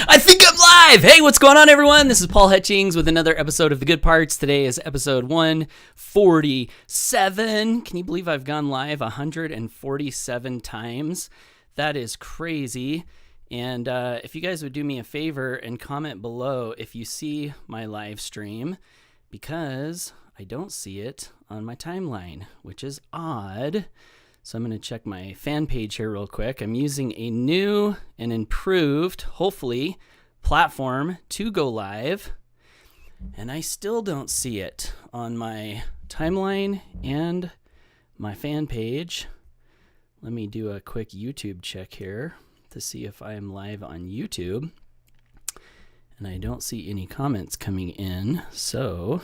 I think I'm live! Hey, what's going on, everyone? This is Paul Hutchings with another episode of The Good Parts. Today is episode 147. Can you believe I've gone live 147 times? That is crazy. And if you guys would do me a favor and comment below if you see my live stream, because I don't see it on my timeline, which is odd. So I'm going to check my fan page here real quick. I'm using a new and improved, hopefully, platform to go live. And I still don't see it on my timeline and my fan page. Let me do a quick YouTube check here to see if I am live on YouTube. And I don't see any comments coming in. So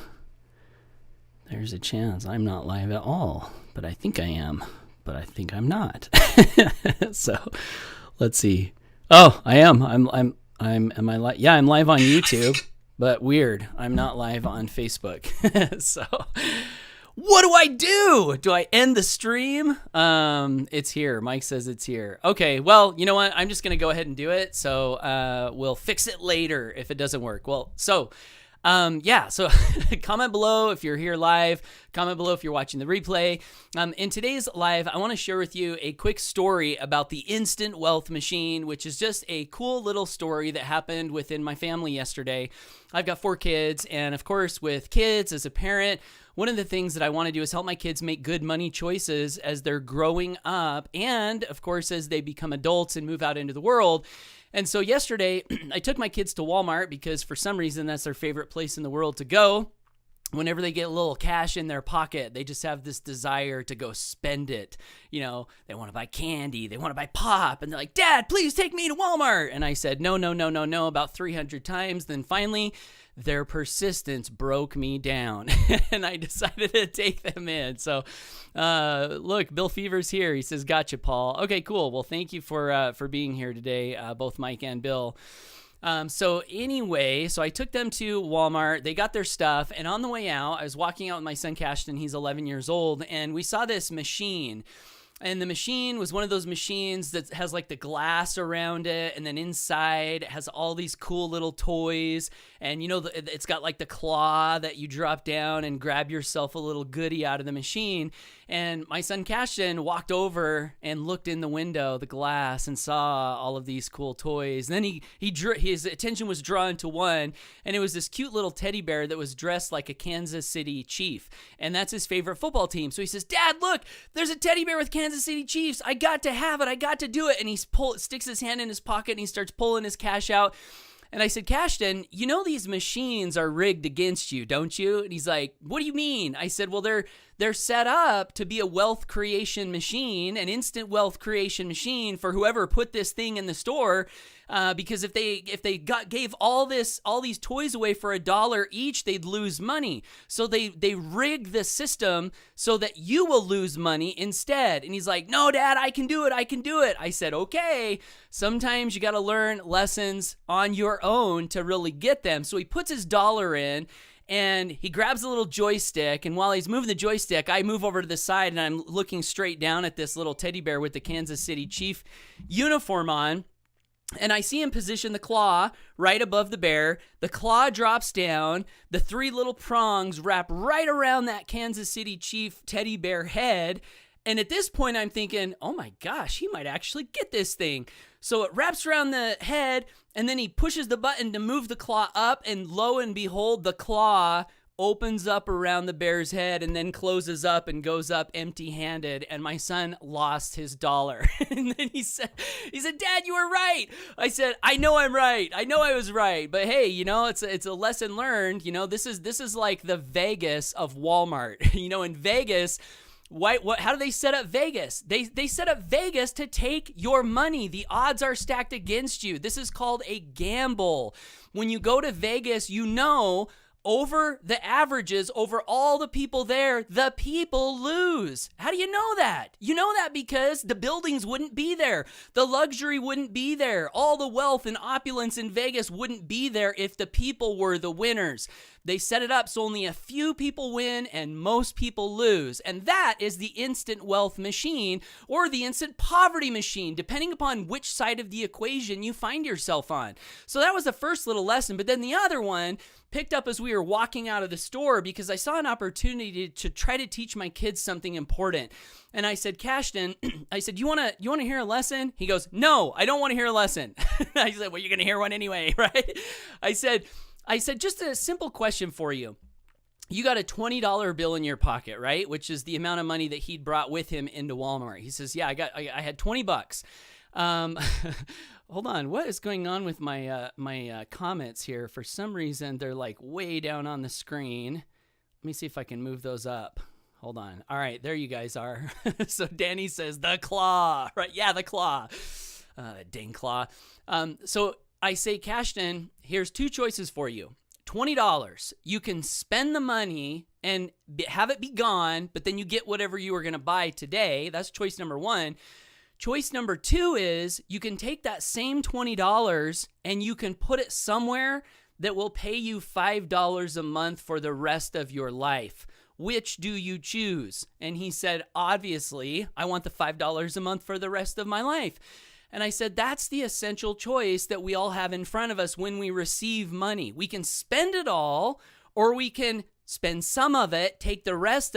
there's a chance I'm not live at all. But I think I am. But I think I'm not. So let's see. Oh, I am. Am I live? Yeah, I'm live on YouTube, but weird. I'm not live on Facebook. So what do I do? Do I end the stream? It's here. Mike says it's here. Okay, well, you know what? I'm just going to go ahead and do it. So we'll fix it later if it doesn't work. Well, so comment below if you're here live. Comment below if you're watching the replay. In today's live, I want to share with you a quick story about the instant wealth machine, which is just a cool little story that happened within my family yesterday. I've got 4 kids, and of course, with kids as a parent, one of the things that I want to do is help my kids make good money choices as they're growing up, and of course, as they become adults and move out into the world. And so yesterday, I took my kids to Walmart because for some reason that's their favorite place in the world to go. Whenever they get a little cash in their pocket, they just have this desire to go spend it. You know, they want to buy candy, they want to buy pop, and they're like, "Dad, please take me to Walmart." And I said, no, about 300 times. Then finally, their persistence broke me down, and I decided to take them in. So, look, Bill Fever's here. He says, "Gotcha, Paul." Okay, cool. Well, thank you for being here today, both Mike and Bill. So anyway, so I took them to Walmart. They got their stuff, and on the way out, I was walking out with my son Cashton. He's 11 years old, and we saw this machine. And the machine was one of those machines that has like the glass around it, and then inside it has all these cool little toys. And you know, it's got like the claw that you drop down and grab yourself a little goodie out of the machine. And my son Cashton walked over and looked in the window, the glass, and saw all of these cool toys. And then his attention was drawn to one, and it was this cute little teddy bear that was dressed like a Kansas City Chief. And that's his favorite football team. So he says, "Dad, look, there's a teddy bear with Kansas City Chiefs. I got to have it. I got to do it." And he sticks his hand in his pocket and he starts pulling his cash out. And I said, "Cashton, you know these machines are rigged against you, don't you?" And he's like, "What do you mean?" I said, "Well, they're set up to be a wealth creation machine, an instant wealth creation machine for whoever put this thing in the store. Because if they gave all these toys away for $1 each, they'd lose money. So they rig the system so that you will lose money instead." And he's like, "No, Dad, I can do it. I said, "Okay, sometimes you got to learn lessons on your own to really get them." So he puts his dollar in, and he grabs a little joystick, and while he's moving the joystick, I move over to the side, and I'm looking straight down at this little teddy bear with the Kansas City Chief uniform on. And I see him position the claw right above the bear. The claw drops down. The 3 little prongs wrap right around that Kansas City Chief teddy bear head. And at this point, I'm thinking, oh my gosh, he might actually get this thing. So it wraps around the head, and then he pushes the button to move the claw up, and lo and behold, the claw opens up around the bear's head and then closes up and goes up empty-handed, and my son lost his dollar. And then he said, "Dad, you were right." I said, "I know I'm right. I know I was right. But hey, you know, it's a lesson learned. You know, this is like the Vegas of Walmart. You know, in Vegas, how do they set up Vegas? They set up Vegas to take your money. The odds are stacked against you. This is called a gamble. When you go to Vegas, you know, over the averages, over all the people there, the people lose. How do you know that? You know that because the buildings wouldn't be there. The luxury wouldn't be there. All the wealth and opulence in Vegas wouldn't be there if the people were the winners. They set it up so only a few people win and most people lose. And that is the instant wealth machine or the instant poverty machine, depending upon which side of the equation you find yourself on. So that was the first little lesson. But then the other one picked up as we were walking out of the store because I saw an opportunity to try to teach my kids something important. And I said, Cashton, I said, you want to hear a lesson? He goes, no, I don't want to hear a lesson. I said, well, you're going to hear one anyway, right? I said, just a simple question for you. You got a $20 bill in your pocket, right? Which is the amount of money that he'd brought with him into Walmart. He says, yeah, I had 20 bucks. Hold on. What is going on with my comments here? For some reason, they're like way down on the screen. Let me see if I can move those up. Hold on. All right, there you guys are. So Danny says, the claw, right? Yeah, the claw. Dang claw. So I say, Cashton, here's two choices for you. $20. You can spend the money and have it be gone, but then you get whatever you were going to buy today. That's choice number one. Choice number two is you can take that same $20 and you can put it somewhere that will pay you $5 a month for the rest of your life. Which do you choose? And he said, obviously, I want the $5 a month for the rest of my life. And I said, that's the essential choice that we all have in front of us when we receive money. We can spend it all, or we can spend some of it, take the rest